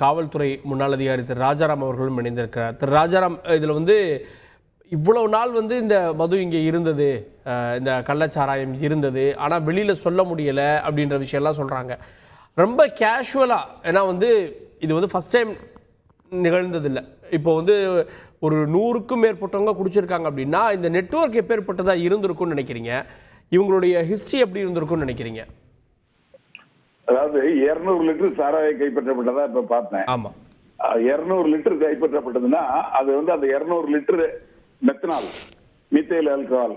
காவல்துறை முன்னாள் அதிகாரி திரு ராஜாராம் அவர்களும் இணைந்திருக்கிறார். திரு ராஜாராம், இதில் வந்து இவ்வளவு நாள் வந்து இந்த மது இங்கே இருந்தது, இந்த கள்ளச்சாராயம் இருந்தது, ஆனால் வெளியில் சொல்ல முடியலை அப்படின்ற விஷயம்லாம் சொல்கிறாங்க. ரொம்ப கேஷுவலாக, ஏன்னா வந்து இது வந்து ஃபஸ்ட் டைம் நிகழ்ந்ததில்லை. இப்போ வந்து ஒரு 100க்கும் மேற்பட்டவங்க குடிச்சிருக்காங்க அப்படின்னா இந்த நெட்வொர்க் எப்பேற்பட்டதாக இருந்திருக்கும்னு நினைக்கிறீங்க? இவங்களுடைய ஹிஸ்ட்ரி எப்படி இருந்திருக்கும்னு நினைக்கிறீங்க? அதாவது 200 லிட்டர் சாராயம் கைப்பற்றப்பட்டதா இப்ப பார்த்தேன். ஆமா, 200 லிட்டர் கைப்பற்றப்பட்டதுன்னா அது வந்து அந்த 200 லிட்டர் மெத்தனால், மீத்தேல் ஆல்கஹால்,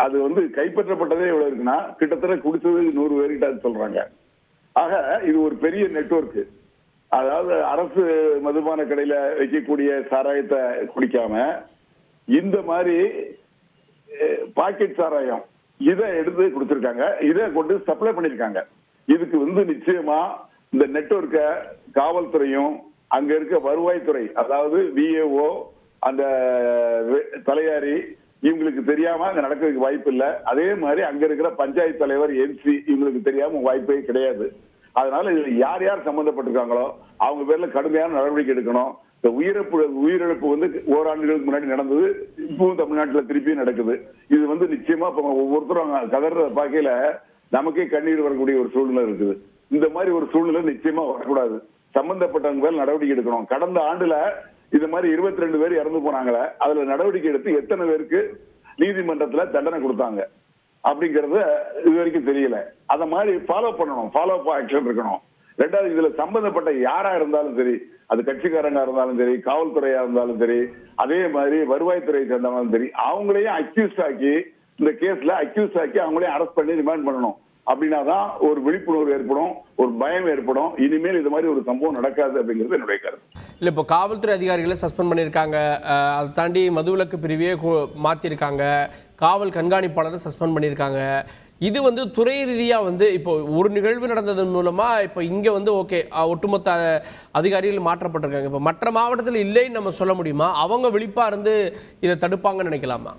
அது வந்து கைப்பற்றப்பட்டதே எவ்வளவு இருக்குன்னா கிட்டத்தட்ட குடிச்சது 100 பேர்கிட்ட சொல்றாங்க. ஆக இது ஒரு பெரிய நெட்வொர்க். அதாவது அரசு மதுபான கடையில வைக்கக்கூடிய சாராயத்தை குடிக்காம இந்த மாதிரி பாக்கெட் சாராயம் இதை எடுத்து கொடுத்திருக்காங்க, இதை கொண்டு சப்ளை பண்ணிருக்காங்க. இதுக்கு வந்து நிச்சயமா இந்த நெட்வொர்க்க காவல்துறையும் அங்க இருக்க வருவாய்த்துறை, அதாவது விஏஓ, அந்த தலையாரி, இவங்களுக்கு தெரியாம அங்க நடக்கிறதுக்கு வாய்ப்பு இல்லை. அதே மாதிரி அங்க இருக்கிற பஞ்சாயத்து தலைவர், எம்சி, இவங்களுக்கு தெரியாம வாய்ப்பே கிடையாது. அதனால இதுல யார் யார் சம்பந்தப்பட்டிருக்காங்களோ அவங்க பேர்ல கடுமையான நடவடிக்கை எடுக்கணும். இந்த உயிரிழப்பு வந்து ஓராண்டுகளுக்கு முன்னாடி நடந்தது, இப்பவும் தமிழ்நாட்டில் திருப்பியும் நடக்குது. இது வந்து நிச்சயமா இப்ப ஒவ்வொருத்தரும் கதற பார்க்கையில நமக்கே கண்ணீர் வரக்கூடிய ஒரு சூழ்நிலை இருக்குது. இந்த மாதிரி ஒரு சூழ்நிலை நிச்சயமா வரக்கூடாது. சம்பந்தப்பட்டவங்க பேர் நடவடிக்கை எடுக்கணும். கடந்த ஆண்டுல இது மாதிரி 22 பேர் இறந்து போனாங்களே, அதுல நடவடிக்கை எடுத்து எத்தனை பேருக்கு நீதிமன்றத்துல தண்டனை கொடுத்தாங்க அப்படிங்கறது இது வரைக்கும் தெரியல. அத மாதிரி ஃபாலோ பண்ணணும், ஃபாலோ அப் ஆக்ஷன் இருக்கணும். ரெண்டாவது, இதுல சம்பந்தப்பட்ட யாரா இருந்தாலும் சரி, அது கட்சிக்காரங்க இருந்தாலும் சரி, காவல்துறையா இருந்தாலும் சரி, அதே மாதிரி வருவாய்த்துறையை சேர்ந்தாலும் சரி, அவங்களையும் அக்யூஸ் ஆக்கி, இந்த கேஸ்ல அக்யூஸ் ஆக்கி அவங்களையும் அரெஸ்ட் பண்ணி ரிமாண்ட் பண்ணணும். அப்படின்னாதான் ஒரு விழிப்புணர்வு ஏற்படும், ஒரு பயம் ஏற்படும். இனிமேல் இது மாதிரி ஒரு சம்பவம் நடக்காது அப்படிங்கிறது என்னுடைய கருத்து. இல்லை, இப்போ காவல்துறை அதிகாரிகளை சஸ்பெண்ட் பண்ணியிருக்காங்க, அதை தாண்டி மதுவிலக்கு பிரிவே மாற்றிருக்காங்க, காவல் கண்காணிப்பாளரை சஸ்பெண்ட் பண்ணியிருக்காங்க. இது வந்து துறை ரீதியாக வந்து இப்போ ஒரு நிகழ்வு நடந்ததன் மூலமாக இப்போ இங்கே வந்து ஓகே ஒட்டுமொத்த அதிகாரிகள் மாற்றப்பட்டிருக்காங்க. இப்போ மற்ற மாவட்டத்தில் இல்லைன்னு நம்ம சொல்ல முடியுமா? அவங்க விழிப்பாக இருந்து இதை தடுப்பாங்கன்னு நினைக்கலாமா?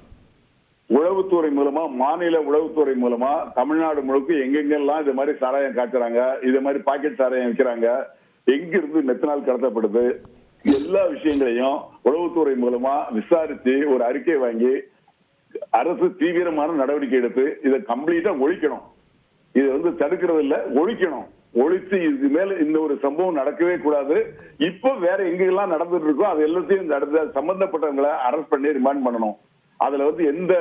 உளவுத்துறை மூலமா, மாநில உளவுத்துறை மூலமா தமிழ்நாடு முழுக்க எங்கெங்கெல்லாம் இது மாதிரி சாராயம் காய்ச்சறாங்க, இது மாதிரி பாக்கெட் சாராயம் விற்கிறாங்க, எங்கிருந்து மெத்தனால் கடத்தப்படுது, எல்லா விஷயங்களையும் உளவுத்துறை மூலமா விசாரிச்சு ஒரு அறிக்கை வாங்கி அரசு தீவிரமான நடவடிக்கை எடுத்து இதை கம்ப்ளீட்டா ஒழிக்கணும். இது வந்து தடுக்கிறது இல்ல, ஒழிக்கணும். ஒழித்து இது மேல இந்த ஒரு சம்பவம் நடக்கவே கூடாது. இப்போ வேற எங்கெல்லாம் நடந்துட்டு இருக்கோ அது எல்லாத்தையும் சம்பந்தப்பட்டவங்களை அரெஸ்ட் பண்ணி ரிமாண்ட் பண்ணணும். அதுல வந்து எந்த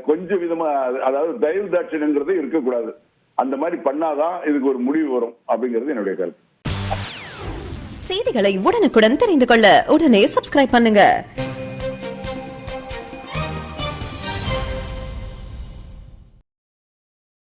கொஞ்சம் விதமா, அதாவது தயவு தாட்சியங்கிறது இருக்கக்கூடாது. அந்த மாதிரி பண்ணாதான் இதுக்கு ஒரு முடிவு வரும் அப்படிங்கிறது என்னுடைய கருத்து. செய்திகளை உடனுக்குடன் தெரிந்து கொள்ள உடனே சப்ஸ்கிரைப் பண்ணுங்க.